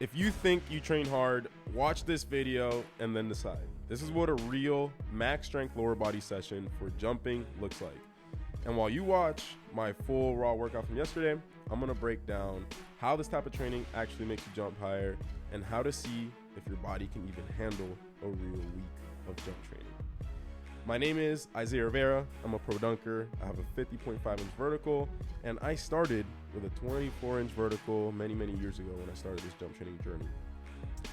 If you think you train hard, watch this video and then decide. This is what a real max strength lower body session for jumping looks like. And while you watch my full raw workout from yesterday, I'm gonna break down how this type of training actually makes you jump higher and how to see if your body can even handle a real week of jump training. My name is Isaiah Rivera. I'm a pro dunker. I have a 50.5 inch vertical, and I started with a 24 inch vertical many years ago when I started this jump training journey.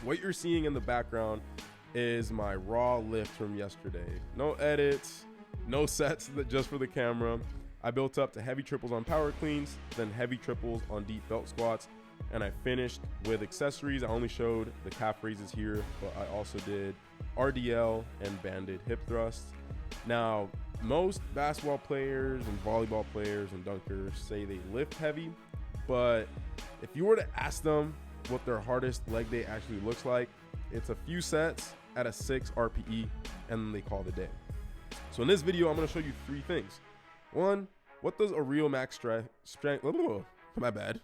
What you're seeing in the background is my raw lift from yesterday. No edits, no sets just for the camera. I built up to heavy triples on power cleans, then heavy triples on deep belt squats, and I finished with accessories. I only showed the calf raises here, but I also did RDL and banded hip thrusts. Now, most basketball players and volleyball players and dunkers say they lift heavy, but if you were to ask them what their hardest leg day actually looks like, it's a few sets at a 6 RPE, and then they call it a day. So in this video, I'm going to show you 3 things. 1, what does a real max strength? Oh, my bad.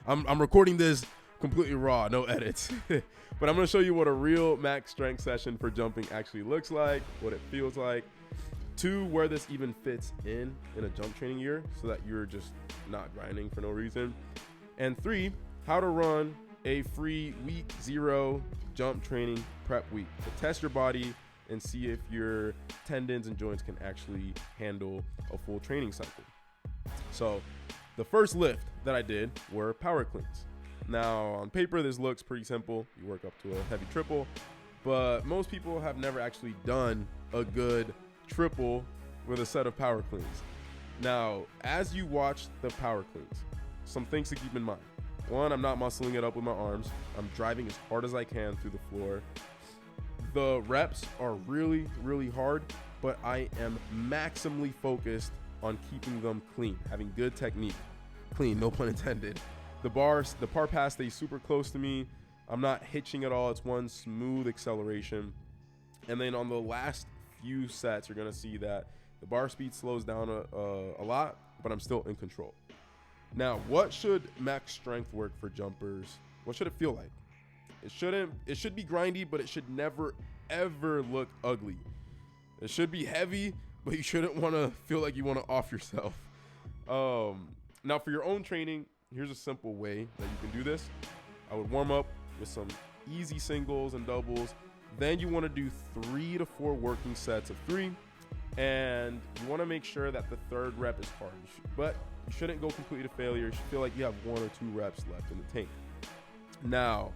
I'm recording this completely raw, no edits. But I'm going to show you what a real max strength session for jumping actually looks like, what it feels like. 2, where this even fits in a jump training year so that you're just not grinding for no reason. And 3, how to run a free week 0 jump training prep week to test your body and see if your tendons and joints can actually handle a full training cycle. So the first lift that I did were power cleans. Now on paper, this looks pretty simple. You work up to a heavy triple, but most people have never actually done a good triple with a set of power cleans. Now, as you watch the power cleans, some things to keep in mind. 1, I'm not muscling it up with my arms. I'm driving as hard as I can through the floor. The reps are really hard, but I am maximally focused on keeping them clean, having good technique. Clean, no pun intended. The par pass stays super close to me. I'm not hitching at all. It's one smooth acceleration. And then on the last few sets, you're gonna see that the bar speed slows down a lot, but I'm still in control. Now, what should max strength work for jumpers? What should it feel like? It should be grindy, but it should never, ever look ugly. It should be heavy, but you shouldn't want to feel like you want to off yourself. Now, for your own training, here's a simple way that you can do this. I would warm up with some easy singles and doubles. Then you want to do 3 to 4 working sets of 3. And you want to make sure that the 3rd rep is hard. But you shouldn't go completely to failure. You should feel like you have 1 or 2 reps left in the tank. Now,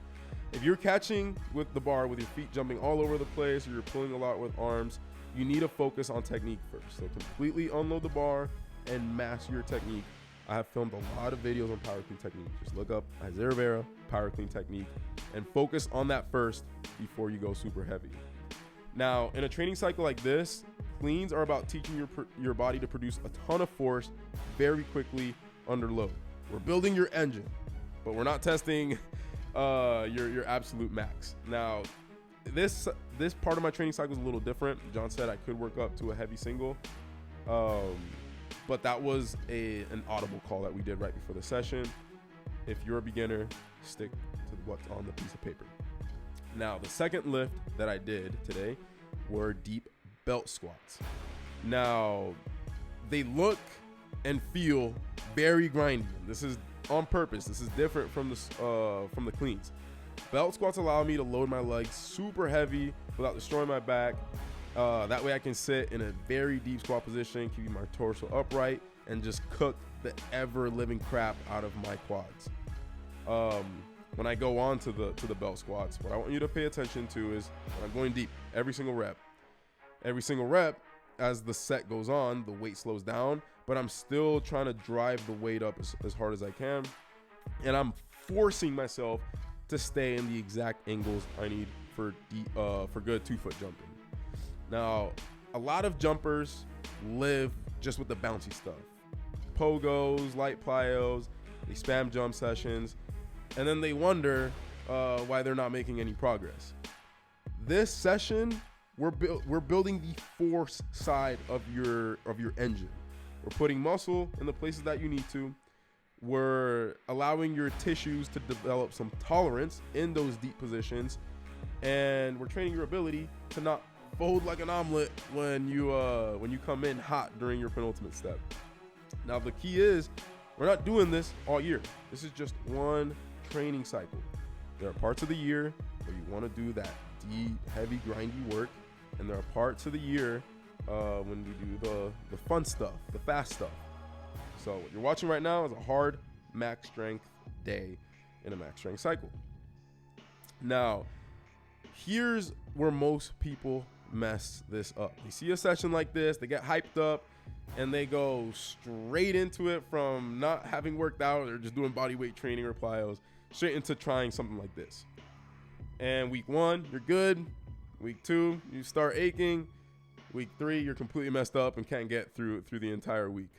if you're catching with the bar with your feet jumping all over the place, or you're pulling a lot with arms, you need to focus on technique first. So completely unload the bar and master your technique. I have filmed a lot of videos on power clean technique. Just look up Isaiah Rivera, power clean technique, and focus on that first before you go super heavy. Now, in a training cycle like this, cleans are about teaching your body to produce a ton of force very quickly under load. We're building your engine, but we're not testing your absolute max. Now, this part of my training cycle is a little different. John said I could work up to a heavy single, but that was an audible call that we did right before the session. If you're a beginner, stick to what's on the piece of paper. Now, the second lift that I did today were deep belt squats. Now, they look and feel very grindy. This is on purpose. This is different from the cleans. Belt squats allow me to load my legs super heavy without destroying my back. That way I can sit in a very deep squat position, keeping my torso upright, and just cook the ever-living crap out of my quads. When I go on to the belt squats, what I want you to pay attention to is when I'm going deep, every single rep, as the set goes on, the weight slows down, but I'm still trying to drive the weight up as hard as I can, and I'm forcing myself to stay in the exact angles I need for good 2-foot jumping. Now, a lot of jumpers live just with the bouncy stuff. Pogos, light plyos, they spam jump sessions, and then they wonder why they're not making any progress. This session, we're building the force side of your engine. We're putting muscle in the places that you need to. We're allowing your tissues to develop some tolerance in those deep positions. And we're training your ability to not fold like an omelet when you come in hot during your penultimate step. Now, the key is we're not doing this all year. This is just one training cycle. There are parts of the year where you want to do that deep, heavy, grindy work. And there are parts of the year when we do the fun stuff, the fast stuff. So what you're watching right now is a hard max strength day in a max strength cycle. Now, here's where most people mess this up. They see a session like this, they get hyped up, and they go straight into it from not having worked out or just doing body weight training or plyos, straight into trying something like this. And week 1, you're good. Week 2, you start aching. Week 3, you're completely messed up and can't get through the entire week.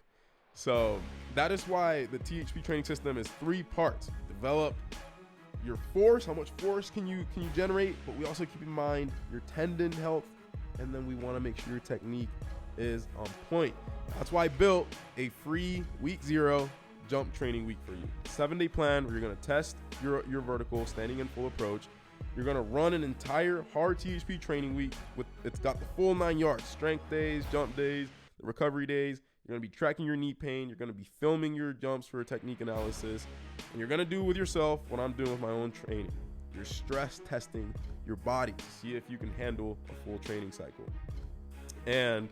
So that is why the THP training system is 3 parts. Develop your force, how much force can you generate, but we also keep in mind your tendon health, and then we want to make sure your technique is on point. That's why I built a free week 0 jump training week for you. 7-day plan where you're going to test your vertical, standing and full approach. You're going to run an entire hard THP training week it's got the full 9 yards, strength days, jump days, the recovery days. You're going to be tracking your knee pain. You're going to be filming your jumps for a technique analysis. And you're going to do with yourself what I'm doing with my own training. You're stress testing your body to see if you can handle a full training cycle. And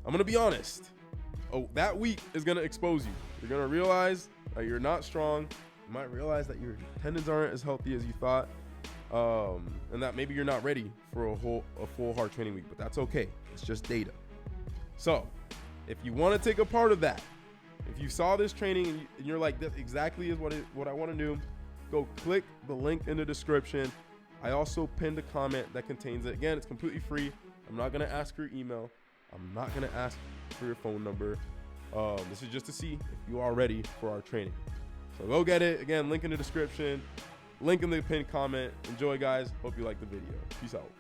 I'm going to be honest. That week is going to expose you. You're going to realize that you're not strong. You might realize that your tendons aren't as healthy as you thought. And that maybe you're not ready for a full hard training week, but that's okay. It's just data. So if you want to take a part of that, if you saw this training and you're like, that exactly is what I want to do, go click the link in the description. I also pinned a comment that contains it. Again, it's completely free. I'm not going to ask for your email. I'm not going to ask for your phone number. This is just to see if you are ready for our training. So go get it. Again, link in the description, link in the pinned comment. Enjoy, guys. Hope you like the video. Peace out.